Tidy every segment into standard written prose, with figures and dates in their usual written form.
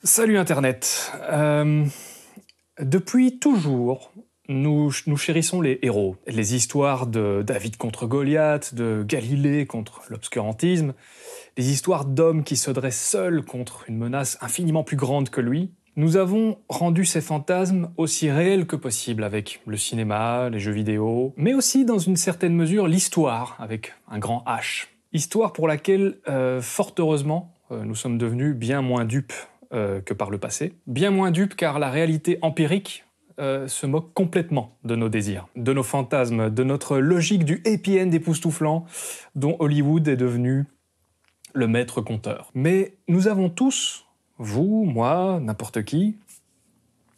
Salut Internet. Depuis toujours, nous chérissons les héros. Les histoires de David contre Goliath, de Galilée contre l'obscurantisme, les histoires d'hommes qui se dressent seuls contre une menace infiniment plus grande que lui. Nous avons rendu ces fantasmes aussi réels que possible avec le cinéma, les jeux vidéo, mais aussi dans une certaine mesure l'histoire avec un grand H. Histoire pour laquelle, fort heureusement, nous sommes devenus bien moins dupes que par le passé. Bien moins dupes car la réalité empirique se moque complètement de nos désirs, de nos fantasmes, de notre logique du happy end époustouflant dont Hollywood est devenu le maître conteur. Mais nous avons tous, vous, moi, n'importe qui,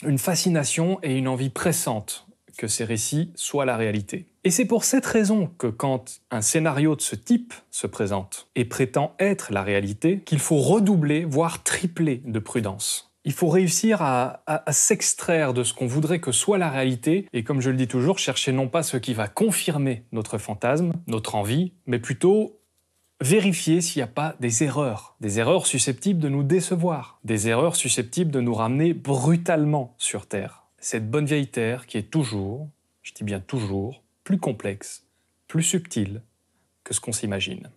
une fascination et une envie pressante que ces récits soient la réalité. Et c'est pour cette raison que quand un scénario de ce type se présente et prétend être la réalité, qu'il faut redoubler, voire tripler de prudence. Il faut réussir à s'extraire de ce qu'on voudrait que soit la réalité et, comme je le dis toujours, chercher non pas ce qui va confirmer notre fantasme, notre envie, mais plutôt vérifier s'il n'y a pas des erreurs susceptibles de nous décevoir, des erreurs susceptibles de nous ramener brutalement sur Terre. Cette bonne vieille Terre qui est toujours, je dis bien toujours, plus complexe, plus subtile que ce qu'on s'imagine.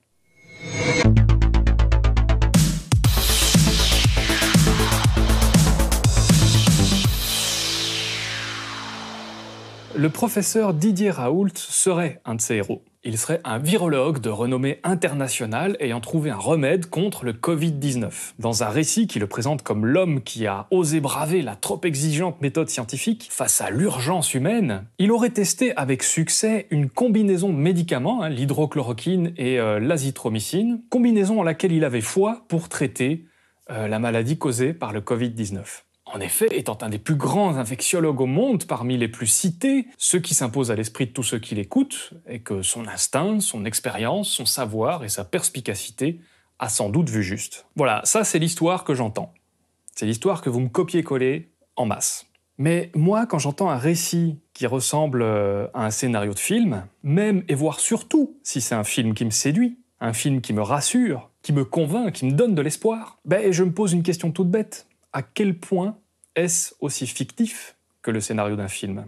Le professeur Didier Raoult serait un de ces héros. Il serait un virologue de renommée internationale ayant trouvé un remède contre le Covid-19. Dans un récit qui le présente comme l'homme qui a osé braver la trop exigeante méthode scientifique face à l'urgence humaine, il aurait testé avec succès une combinaison de médicaments, l'hydrochloroquine et l'azithromycine, combinaison en laquelle il avait foi pour traiter la maladie causée par le Covid-19. En effet, étant un des plus grands infectiologues au monde, parmi les plus cités, ce qui s'impose à l'esprit de tous ceux qui l'écoutent est que son instinct, son expérience, son savoir et sa perspicacité a sans doute vu juste. Voilà, ça c'est l'histoire que j'entends. C'est l'histoire que vous me copiez-collez en masse. Mais moi, quand j'entends un récit qui ressemble à un scénario de film, même et voire surtout si c'est un film qui me séduit, un film qui me rassure, qui me convainc, qui me donne de l'espoir, je me pose une question toute bête. À quel point est-ce aussi fictif que le scénario d'un film ?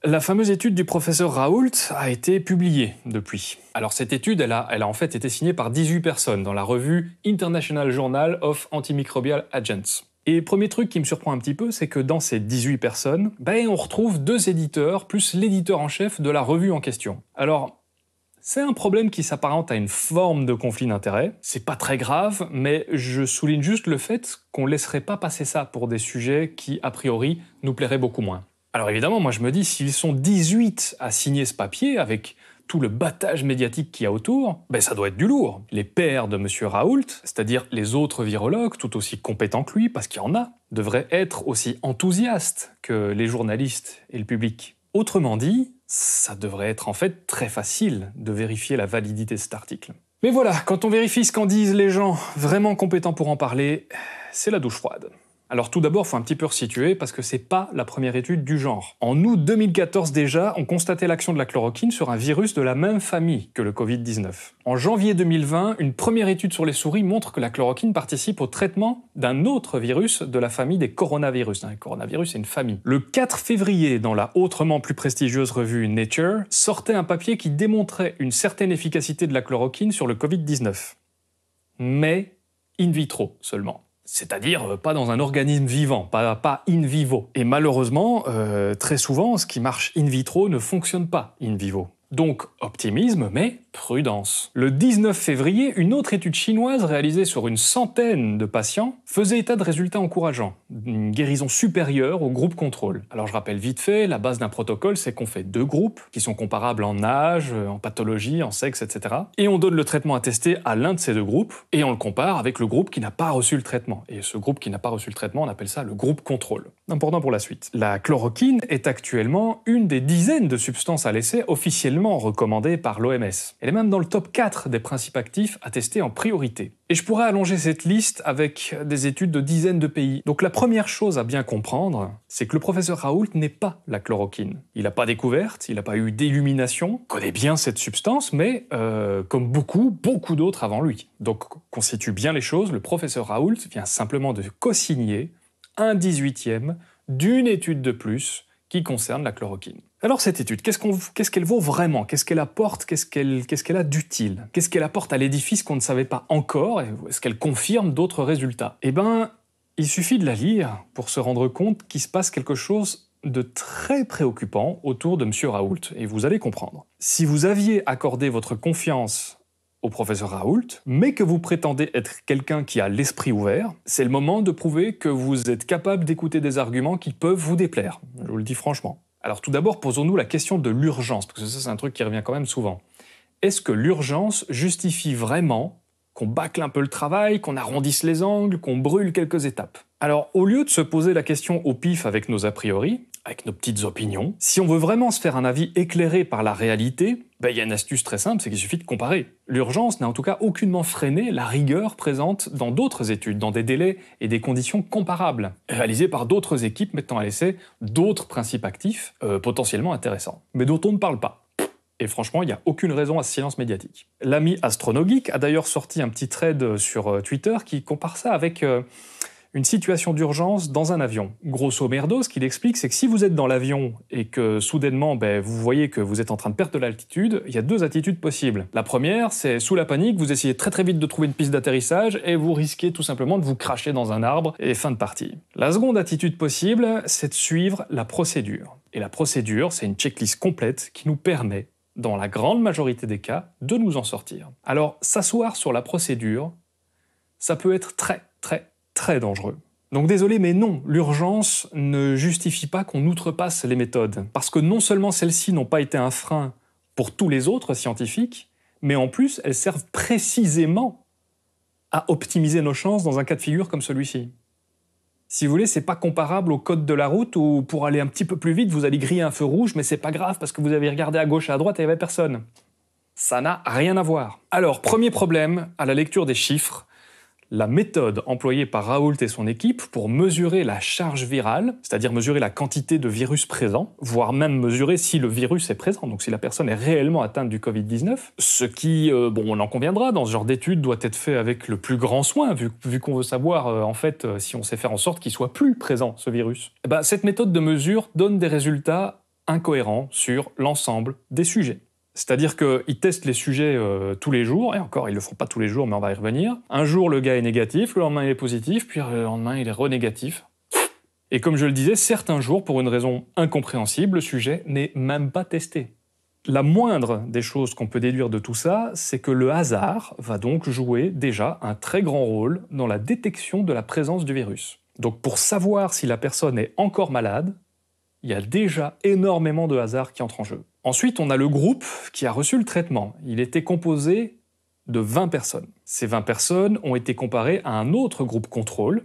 La fameuse étude du professeur Raoult a été publiée depuis. Alors cette étude, elle a en fait été signée par 18 personnes dans la revue International Journal of Antimicrobial Agents. Et premier truc qui me surprend un petit peu, c'est que dans ces 18 personnes, on retrouve 2 éditeurs plus l'éditeur en chef de la revue en question. Alors, c'est un problème qui s'apparente à une forme de conflit d'intérêts. C'est pas très grave, mais je souligne juste le fait qu'on laisserait pas passer ça pour des sujets qui, a priori, nous plairaient beaucoup moins. Alors évidemment, moi je me dis, s'ils sont 18 à signer ce papier, avec tout le battage médiatique qu'il y a autour, ça doit être du lourd. Les pairs de Monsieur Raoult, c'est-à-dire les autres virologues, tout aussi compétents que lui, parce qu'il y en a, devraient être aussi enthousiastes que les journalistes et le public. Autrement dit, ça devrait être en fait très facile de vérifier la validité de cet article. Mais voilà, quand on vérifie ce qu'en disent les gens vraiment compétents pour en parler, c'est la douche froide. Alors tout d'abord, il faut un petit peu resituer parce que c'est pas la première étude du genre. En août 2014 déjà, on constatait l'action de la chloroquine sur un virus de la même famille que le Covid-19. En janvier 2020, une première étude sur les souris montre que la chloroquine participe au traitement d'un autre virus de la famille des coronavirus. Un coronavirus, c'est une famille. Le 4 février, dans la autrement plus prestigieuse revue Nature, sortait un papier qui démontrait une certaine efficacité de la chloroquine sur le Covid-19. Mais in vitro seulement. C'est-à-dire pas dans un organisme vivant, pas in vivo. Et malheureusement, très souvent, ce qui marche in vitro ne fonctionne pas in vivo. Donc optimisme, mais prudence. Le 19 février, une autre étude chinoise réalisée sur une centaine de patients faisait état de résultats encourageants, une guérison supérieure au groupe contrôle. Alors je rappelle vite fait, la base d'un protocole, c'est qu'on fait 2 groupes qui sont comparables en âge, en pathologie, en sexe, etc. Et on donne le traitement à tester à l'un de ces 2 groupes, et on le compare avec le groupe qui n'a pas reçu le traitement. Et ce groupe qui n'a pas reçu le traitement, on appelle ça le groupe contrôle. Important pour la suite. La chloroquine est actuellement une des dizaines de substances à l'essai officiellement recommandées par l'OMS. Elle est même dans le top 4 des principes actifs à tester en priorité. Et je pourrais allonger cette liste avec des études de dizaines de pays. Donc la première chose à bien comprendre, c'est que le professeur Raoult n'est pas la chloroquine. Il n'a pas découverte, il n'a pas eu d'illumination, connaît bien cette substance, mais comme beaucoup d'autres avant lui. Donc constitue bien les choses, le professeur Raoult vient simplement de co-signer un 18e d'une étude de plus qui concerne la chloroquine. Alors cette étude, qu'est-ce qu'elle vaut vraiment? Qu'est-ce qu'elle apporte? Qu'est-ce qu'elle a d'utile? Qu'est-ce qu'elle apporte à l'édifice qu'on ne savait pas encore? Est-ce qu'elle confirme d'autres résultats? Eh ben, il suffit de la lire pour se rendre compte qu'il se passe quelque chose de très préoccupant autour de M. Raoult, et vous allez comprendre. Si vous aviez accordé votre confiance au professeur Raoult, mais que vous prétendez être quelqu'un qui a l'esprit ouvert, c'est le moment de prouver que vous êtes capable d'écouter des arguments qui peuvent vous déplaire. Je vous le dis franchement. Alors tout d'abord, posons-nous la question de l'urgence, parce que ça c'est un truc qui revient quand même souvent. Est-ce que l'urgence justifie vraiment qu'on bâcle un peu le travail, qu'on arrondisse les angles, qu'on brûle quelques étapes? Alors, au lieu de se poser la question au pif avec nos a priori, avec nos petites opinions, si on veut vraiment se faire un avis éclairé par la réalité, il y a une astuce très simple, c'est qu'il suffit de comparer. L'urgence n'a en tout cas aucunement freiné la rigueur présente dans d'autres études, dans des délais et des conditions comparables, réalisées par d'autres équipes mettant à l'essai d'autres principes actifs potentiellement intéressants, mais dont on ne parle pas. Et franchement, il n'y a aucune raison à ce silence médiatique. L'ami Astronogeek a d'ailleurs sorti un petit thread sur Twitter qui compare ça avec une situation d'urgence dans un avion. Grosso merdo, ce qu'il explique, c'est que si vous êtes dans l'avion et que soudainement vous voyez que vous êtes en train de perdre de l'altitude, il y a deux attitudes possibles. La première, c'est sous la panique, vous essayez très vite de trouver une piste d'atterrissage et vous risquez tout simplement de vous cracher dans un arbre et fin de partie. La seconde attitude possible, c'est de suivre la procédure. Et la procédure, c'est une checklist complète qui nous permet, dans la grande majorité des cas, de nous en sortir. Alors, s'asseoir sur la procédure, ça peut être très dangereux. Donc désolé, mais non, l'urgence ne justifie pas qu'on outrepasse les méthodes. Parce que non seulement celles-ci n'ont pas été un frein pour tous les autres scientifiques, mais en plus, elles servent précisément à optimiser nos chances dans un cas de figure comme celui-ci. Si vous voulez, c'est pas comparable au code de la route où pour aller un petit peu plus vite, vous allez griller un feu rouge, mais c'est pas grave parce que vous avez regardé à gauche et à droite et il n'y avait personne. Ça n'a rien à voir. Alors, premier problème, à la lecture des chiffres, la méthode employée par Raoult et son équipe pour mesurer la charge virale, c'est-à-dire mesurer la quantité de virus présent, voire même mesurer si le virus est présent, donc si la personne est réellement atteinte du Covid-19, ce qui, on en conviendra, dans ce genre d'étude doit être fait avec le plus grand soin, vu qu'on veut savoir, si on sait faire en sorte qu'il soit plus présent, ce virus. Cette méthode de mesure donne des résultats incohérents sur l'ensemble des sujets. C'est-à-dire qu'ils testent les sujets tous les jours, et encore, ils le font pas tous les jours, mais on va y revenir. Un jour, le gars est négatif, le lendemain, il est positif, puis le lendemain, il est renégatif. Et comme je le disais, certains jours, pour une raison incompréhensible, le sujet n'est même pas testé. La moindre des choses qu'on peut déduire de tout ça, c'est que le hasard va donc jouer déjà un très grand rôle dans la détection de la présence du virus. Donc pour savoir si la personne est encore malade, il y a déjà énormément de hasard qui entre en jeu. Ensuite, on a le groupe qui a reçu le traitement. Il était composé de 20 personnes. Ces 20 personnes ont été comparées à un autre groupe contrôle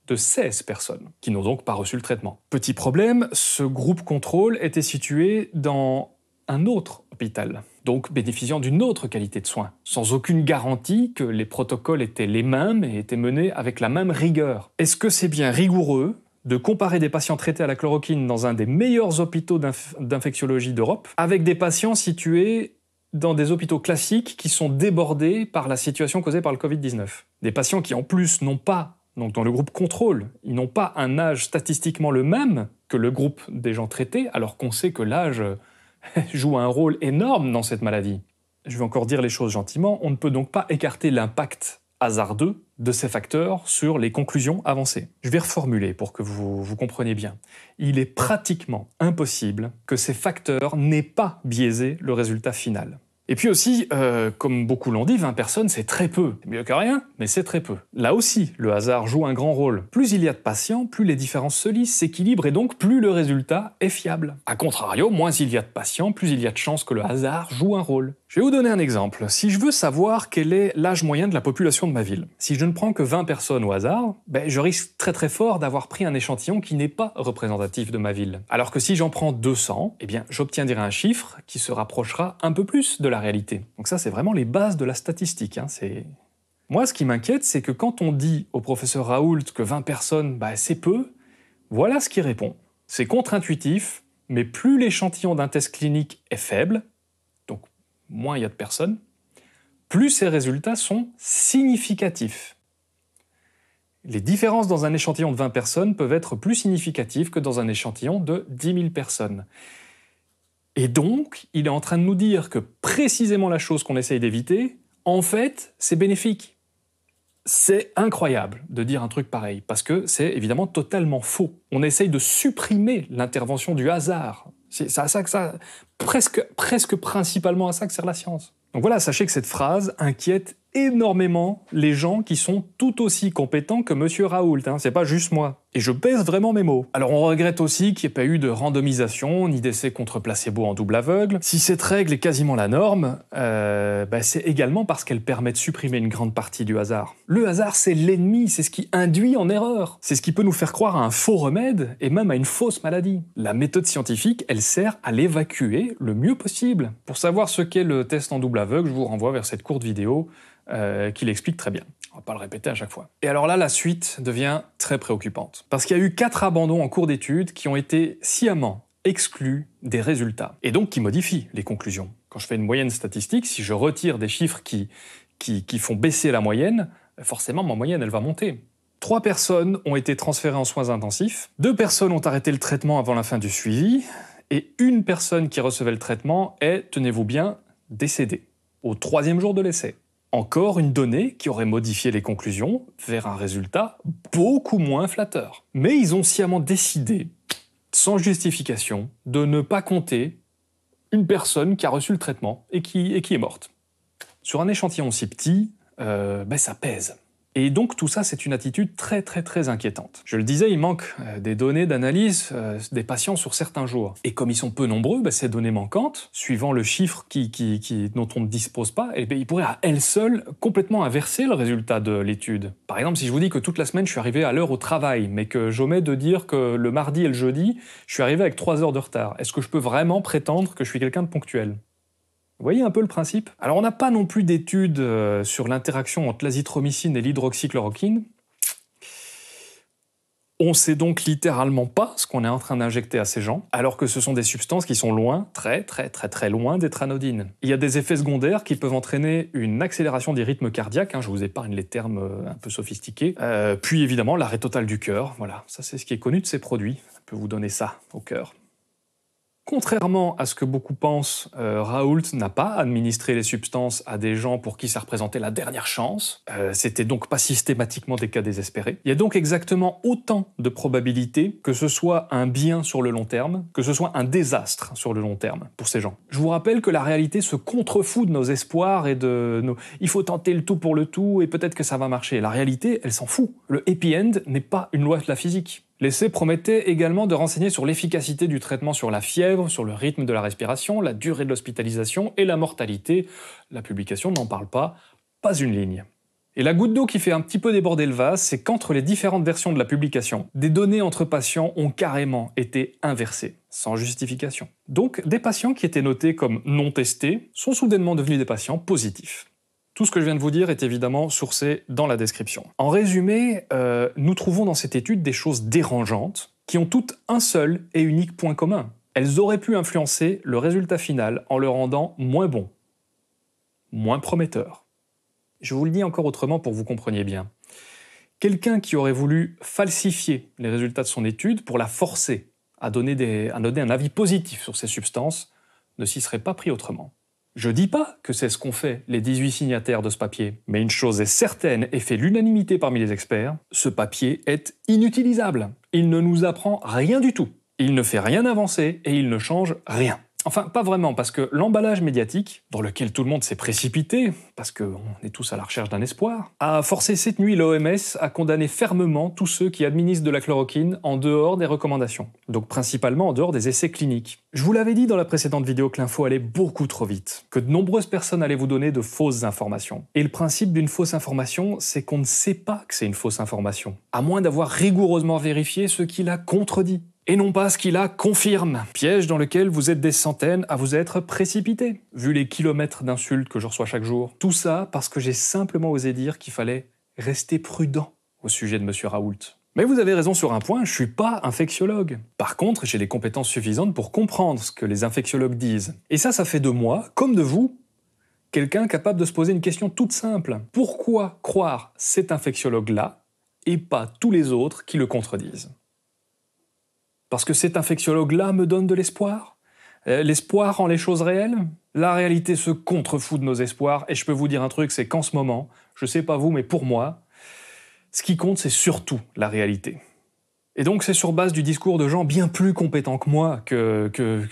de 16 personnes, qui n'ont donc pas reçu le traitement. Petit problème, ce groupe contrôle était situé dans un autre hôpital, donc bénéficiant d'une autre qualité de soins, sans aucune garantie que les protocoles étaient les mêmes et étaient menés avec la même rigueur. Est-ce que c'est bien rigoureux de comparer des patients traités à la chloroquine dans un des meilleurs hôpitaux d'infectiologie d'Europe avec des patients situés dans des hôpitaux classiques qui sont débordés par la situation causée par le Covid-19? Des patients qui en plus n'ont pas, donc dans le groupe contrôle, ils n'ont pas un âge statistiquement le même que le groupe des gens traités, alors qu'on sait que l'âge joue un rôle énorme dans cette maladie. Je vais encore dire les choses gentiment, on ne peut donc pas écarter l'impact hasardeux de ces facteurs sur les conclusions avancées. Je vais reformuler pour que vous compreniez bien. Il est pratiquement impossible que ces facteurs n'aient pas biaisé le résultat final. Et puis aussi, comme beaucoup l'ont dit, 20 personnes, c'est très peu. C'est mieux que rien, mais c'est très peu. Là aussi, le hasard joue un grand rôle. Plus il y a de patients, plus les différences se lissent, s'équilibrent, et donc plus le résultat est fiable. A contrario, moins il y a de patients, plus il y a de chances que le hasard joue un rôle. Je vais vous donner un exemple. Si je veux savoir quel est l'âge moyen de la population de ma ville, si je ne prends que 20 personnes au hasard, je risque très fort d'avoir pris un échantillon qui n'est pas représentatif de ma ville. Alors que si j'en prends 200, j'obtiendrai un chiffre qui se rapprochera un peu plus de la réalité. Donc ça, c'est vraiment les bases de la statistique. Moi, ce qui m'inquiète, c'est que quand on dit au professeur Raoult que 20 personnes, c'est peu, voilà ce qu'il répond. C'est contre-intuitif, mais plus l'échantillon d'un test clinique est faible, donc moins il y a de personnes, plus ces résultats sont significatifs. Les différences dans un échantillon de 20 personnes peuvent être plus significatives que dans un échantillon de 10 000 personnes. Et donc, il est en train de nous dire que précisément la chose qu'on essaye d'éviter, en fait, c'est bénéfique. C'est incroyable de dire un truc pareil, parce que c'est évidemment totalement faux. On essaye de supprimer l'intervention du hasard. C'est à ça que ça, presque principalement à ça que sert la science. Donc voilà, sachez que cette phrase inquiète énormément les gens qui sont tout aussi compétents que Monsieur Raoult, c'est pas juste moi. Et je pèse vraiment mes mots. Alors on regrette aussi qu'il n'y ait pas eu de randomisation, ni d'essai contre placebo en double aveugle. Si cette règle est quasiment la norme, c'est également parce qu'elle permet de supprimer une grande partie du hasard. Le hasard, c'est l'ennemi, c'est ce qui induit en erreur. C'est ce qui peut nous faire croire à un faux remède, et même à une fausse maladie. La méthode scientifique, elle sert à l'évacuer le mieux possible. Pour savoir ce qu'est le test en double aveugle, je vous renvoie vers cette courte vidéo qui l'explique très bien. On va pas le répéter à chaque fois. Et alors là, la suite devient très préoccupante. Parce qu'il y a eu 4 abandons en cours d'études qui ont été sciemment exclus des résultats. Et donc qui modifient les conclusions. Quand je fais une moyenne statistique, si je retire des chiffres qui font baisser la moyenne, forcément ma moyenne elle va monter. 3 personnes ont été transférées en soins intensifs, 2 personnes ont arrêté le traitement avant la fin du suivi, et 1 personne qui recevait le traitement est, tenez-vous bien, décédée, au 3e jour de l'essai. Encore une donnée qui aurait modifié les conclusions vers un résultat beaucoup moins flatteur. Mais ils ont sciemment décidé, sans justification, de ne pas compter une personne qui a reçu le traitement et qui est morte. Sur un échantillon si petit, ça pèse. Et donc tout ça, c'est une attitude très inquiétante. Je le disais, il manque des données d'analyse des patients sur certains jours. Et comme ils sont peu nombreux, ces données manquantes, suivant le chiffre dont on ne dispose pas, ils pourraient à elles seules complètement inverser le résultat de l'étude. Par exemple, si je vous dis que toute la semaine, je suis arrivé à l'heure au travail, mais que j'omets de dire que le mardi et le jeudi, je suis arrivé avec 3 heures de retard, est-ce que je peux vraiment prétendre que je suis quelqu'un de ponctuel ? Vous voyez un peu le principe ? Alors on n'a pas non plus d'études sur l'interaction entre l'azithromycine et l'hydroxychloroquine. On sait donc littéralement pas ce qu'on est en train d'injecter à ces gens, alors que ce sont des substances qui sont loin, très loin d'être anodines. Il y a des effets secondaires qui peuvent entraîner une accélération des rythmes cardiaques, je vous épargne les termes un peu sophistiqués, puis évidemment l'arrêt total du cœur, voilà, ça c'est ce qui est connu de ces produits, ça peut vous donner ça au cœur. Contrairement à ce que beaucoup pensent, Raoult n'a pas administré les substances à des gens pour qui ça représentait la dernière chance. C'était donc pas systématiquement des cas désespérés. Il y a donc exactement autant de probabilités que ce soit un bien sur le long terme, que ce soit un désastre sur le long terme pour ces gens. Je vous rappelle que la réalité se contrefout de nos espoirs et de nos « il faut tenter le tout pour le tout et peut-être que ça va marcher ». La réalité, elle s'en fout. Le happy end n'est pas une loi de la physique. L'essai promettait également de renseigner sur l'efficacité du traitement sur la fièvre, sur le rythme de la respiration, la durée de l'hospitalisation et la mortalité. La publication n'en parle pas une ligne. Et la goutte d'eau qui fait un petit peu déborder le vase, c'est qu'entre les différentes versions de la publication, des données entre patients ont carrément été inversées, sans justification. Donc, des patients qui étaient notés comme non testés sont soudainement devenus des patients positifs. Tout ce que je viens de vous dire est évidemment sourcé dans la description. En résumé, nous trouvons dans cette étude des choses dérangeantes qui ont toutes un seul et unique point commun. Elles auraient pu influencer le résultat final en le rendant moins bon, moins prometteur. Je vous le dis encore autrement pour que vous compreniez bien. Quelqu'un qui aurait voulu falsifier les résultats de son étude pour la forcer à donner un avis positif sur ces substances ne s'y serait pas pris autrement. Je dis pas que c'est ce qu'ont fait les 18 signataires de ce papier, mais une chose est certaine et fait l'unanimité parmi les experts, ce papier est inutilisable. Il ne nous apprend rien du tout. Il ne fait rien avancer et il ne change rien. Enfin, pas vraiment, parce que l'emballage médiatique, dans lequel tout le monde s'est précipité, parce qu'on est tous à la recherche d'un espoir, a forcé cette nuit l'OMS à condamner fermement tous ceux qui administrent de la chloroquine en dehors des recommandations, donc principalement en dehors des essais cliniques. Je vous l'avais dit dans la précédente vidéo que l'info allait beaucoup trop vite, que de nombreuses personnes allaient vous donner de fausses informations. Et le principe d'une fausse information, c'est qu'on ne sait pas que c'est une fausse information, à moins d'avoir rigoureusement vérifié ce qui la contredit. Et non pas ce qui la confirme. Piège dans lequel vous êtes des centaines à vous être précipités, vu les kilomètres d'insultes que je reçois chaque jour. Tout ça parce que j'ai simplement osé dire qu'il fallait rester prudent au sujet de Monsieur Raoult. Mais vous avez raison sur un point, je suis pas infectiologue. Par contre, j'ai les compétences suffisantes pour comprendre ce que les infectiologues disent. Et ça fait de moi, comme de vous, quelqu'un capable de se poser une question toute simple. Pourquoi croire cet infectiologue-là et pas tous les autres qui le contredisent ? Parce que cet infectiologue-là me donne de l'espoir. L'espoir rend les choses réelles. La réalité se contrefout de nos espoirs, et je peux vous dire un truc, c'est qu'en ce moment, je sais pas vous, mais pour moi, ce qui compte, c'est surtout la réalité. Et donc c'est sur base du discours de gens bien plus compétents que moi,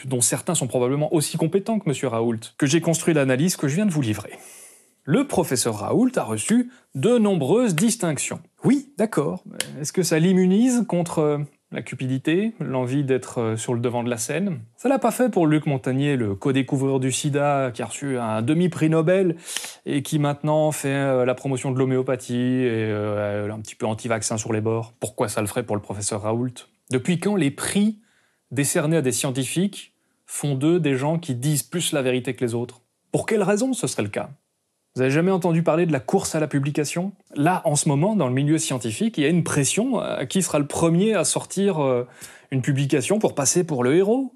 dont certains sont probablement aussi compétents que M. Raoult, que j'ai construit l'analyse que je viens de vous livrer. Le professeur Raoult a reçu de nombreuses distinctions. Oui, d'accord. Est-ce que ça l'immunise contre la cupidité, l'envie d'être sur le devant de la scène? Ça l'a pas fait pour Luc Montagnier, le co-découvreur du sida, qui a reçu un demi-prix Nobel et qui maintenant fait la promotion de l'homéopathie et un petit peu anti-vaccin sur les bords. Pourquoi ça le ferait pour le professeur Raoult? Depuis quand les prix décernés à des scientifiques font d'eux des gens qui disent plus la vérité que les autres? Pour quelle raison ce serait le cas? Vous avez jamais entendu parler de la course à la publication? Là, en ce moment, dans le milieu scientifique, il y a une pression à qui sera le premier à sortir une publication pour passer pour le héros.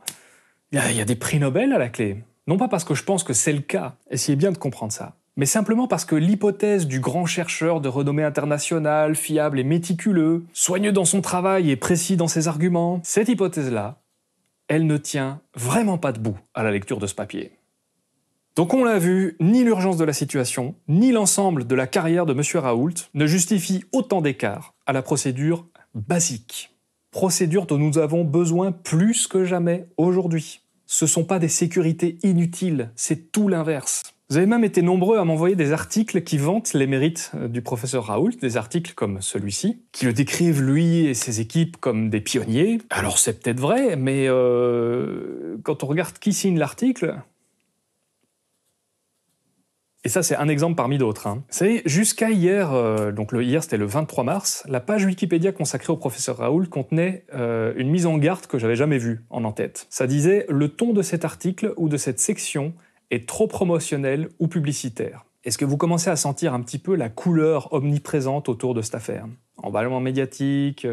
Il y a des prix Nobel à la clé. Non pas parce que je pense que c'est le cas, essayez bien de comprendre ça, mais simplement parce que l'hypothèse du grand chercheur de renommée internationale, fiable et méticuleux, soigneux dans son travail et précis dans ses arguments, cette hypothèse-là, elle ne tient vraiment pas debout à la lecture de ce papier. Donc on l'a vu, ni l'urgence de la situation, ni l'ensemble de la carrière de M. Raoult ne justifient autant d'écart à la procédure basique. Procédure dont nous avons besoin plus que jamais aujourd'hui. Ce ne sont pas des sécurités inutiles, c'est tout l'inverse. Vous avez même été nombreux à m'envoyer des articles qui vantent les mérites du professeur Raoult, des articles comme celui-ci, qui le décrivent lui et ses équipes comme des pionniers. Alors c'est peut-être vrai, mais quand on regarde qui signe l'article... Et ça, c'est un exemple parmi d'autres. Vous savez, jusqu'à hier, hier c'était le 23 mars, la page Wikipédia consacrée au professeur Raoult contenait une mise en garde que j'avais jamais vue en en-tête. Ça disait « Le ton de cet article ou de cette section est trop promotionnel ou publicitaire ». Est-ce que vous commencez à sentir un petit peu la couleur omniprésente autour de cette affaire? Emballement médiatique,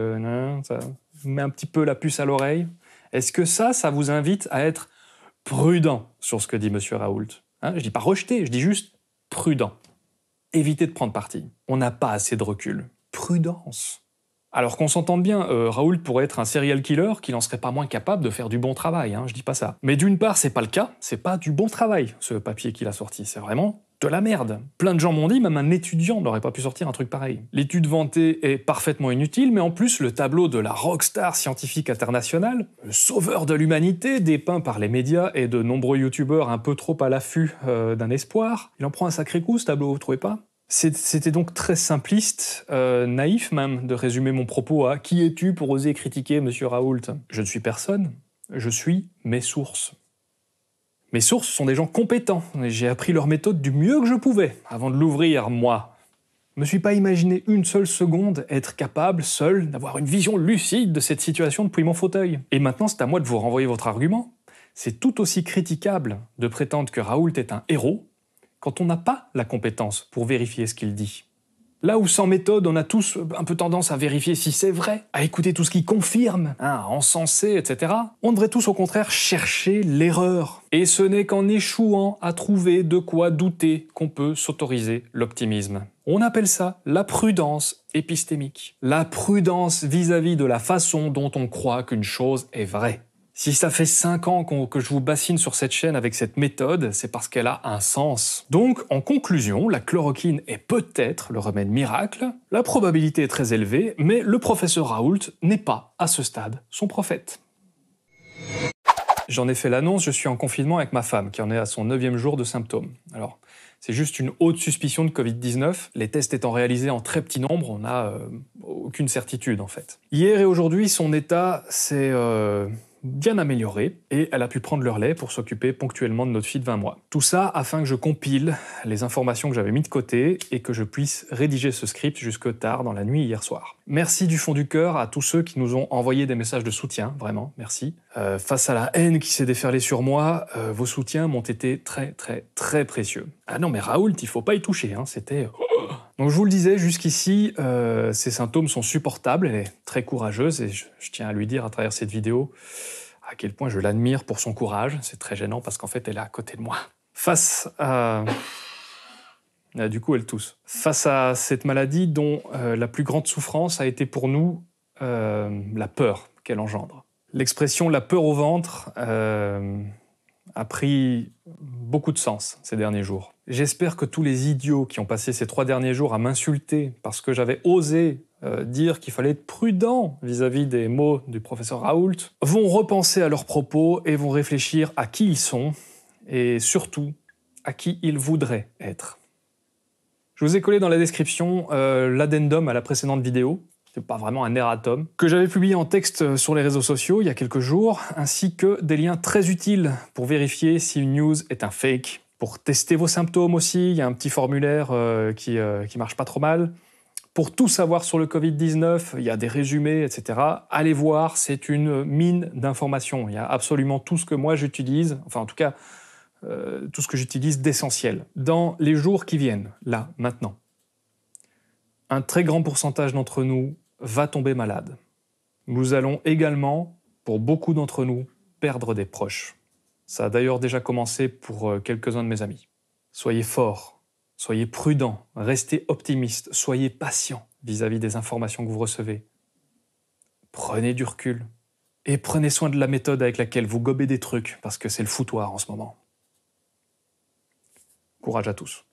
ça vous met un petit peu la puce à l'oreille. Est-ce que ça vous invite à être prudent sur ce que dit M. Raoult? Je dis pas rejeter, je dis juste prudent. Évitez de prendre parti. On n'a pas assez de recul. Prudence. Alors qu'on s'entende bien, Raoult pourrait être un serial killer qui n'en serait pas moins capable de faire du bon travail, je dis pas ça. Mais d'une part, c'est pas le cas, c'est pas du bon travail, ce papier qu'il a sorti, c'est vraiment de la merde. Plein de gens m'ont dit, même un étudiant n'aurait pas pu sortir un truc pareil. L'étude vantée est parfaitement inutile, mais en plus, le tableau de la rockstar scientifique internationale, le sauveur de l'humanité, dépeint par les médias et de nombreux youtubeurs un peu trop à l'affût d'un espoir, il en prend un sacré coup, ce tableau, vous trouvez pas? C'était donc très simpliste, naïf même, de résumer mon propos à « Qui es-tu pour oser critiquer M. Raoult ?» Je ne suis personne, je suis mes sources. Mes sources sont des gens compétents, et j'ai appris leur méthode du mieux que je pouvais, avant de l'ouvrir, moi. Je me suis pas imaginé une seule seconde être capable, seul, d'avoir une vision lucide de cette situation depuis mon fauteuil. Et maintenant, c'est à moi de vous renvoyer votre argument. C'est tout aussi critiquable de prétendre que Raoult est un héros, quand on n'a pas la compétence pour vérifier ce qu'il dit. Là où sans méthode, on a tous un peu tendance à vérifier si c'est vrai, à écouter tout ce qui confirme, à encenser, etc., on devrait tous au contraire chercher l'erreur. Et ce n'est qu'en échouant à trouver de quoi douter qu'on peut s'autoriser l'optimisme. On appelle ça la prudence épistémique. La prudence vis-à-vis de la façon dont on croit qu'une chose est vraie. Si ça fait 5 ans que je vous bassine sur cette chaîne avec cette méthode, c'est parce qu'elle a un sens. Donc, en conclusion, la chloroquine est peut-être le remède miracle, la probabilité est très élevée, mais le professeur Raoult n'est pas, à ce stade, son prophète. J'en ai fait l'annonce, je suis en confinement avec ma femme, qui en est à son 9e jour de symptômes. Alors, c'est juste une haute suspicion de Covid-19. Les tests étant réalisés en très petit nombre, on n'a aucune certitude en fait. Hier et aujourd'hui, son état s'est bien amélioré et elle a pu prendre le relais pour s'occuper ponctuellement de notre fille de 20 mois. Tout ça afin que je compile les informations que j'avais mis de côté et que je puisse rédiger ce script jusque tard dans la nuit hier soir. Merci du fond du cœur à tous ceux qui nous ont envoyé des messages de soutien, vraiment, merci. Face à la haine qui s'est déferlée sur moi, vos soutiens m'ont été très précieux. Ah non mais Raoult, il faut pas y toucher, hein, c'était... Donc je vous le disais, jusqu'ici, ses symptômes sont supportables, elle est très courageuse et je tiens à lui dire à travers cette vidéo à quel point je l'admire pour son courage. C'est très gênant parce qu'en fait elle est à côté de moi. Face à... du coup elle tousse. Face à cette maladie dont la plus grande souffrance a été pour nous la peur qu'elle engendre. L'expression « la peur au ventre » a pris beaucoup de sens ces derniers jours. J'espère que tous les idiots qui ont passé ces 3 derniers jours à m'insulter parce que j'avais osé dire qu'il fallait être prudent vis-à-vis des mots du professeur Raoult vont repenser à leurs propos et vont réfléchir à qui ils sont et surtout à qui ils voudraient être. Je vous ai collé dans la description l'addendum à la précédente vidéo. C'est pas vraiment un erratum, que j'avais publié en texte sur les réseaux sociaux il y a quelques jours, ainsi que des liens très utiles pour vérifier si une news est un fake. Pour tester vos symptômes aussi, il y a un petit formulaire qui marche pas trop mal. Pour tout savoir sur le Covid-19, il y a des résumés, etc. Allez voir, c'est une mine d'informations. Il y a absolument tout ce que moi j'utilise, enfin en tout cas, tout ce que j'utilise d'essentiel. Dans les jours qui viennent, là, maintenant, un très grand pourcentage d'entre nous va tomber malade. Nous allons également, pour beaucoup d'entre nous, perdre des proches. Ça a d'ailleurs déjà commencé pour quelques-uns de mes amis. Soyez forts, soyez prudents, restez optimistes, soyez patients vis-à-vis des informations que vous recevez. Prenez du recul et prenez soin de la méthode avec laquelle vous gobez des trucs, parce que c'est le foutoir en ce moment. Courage à tous.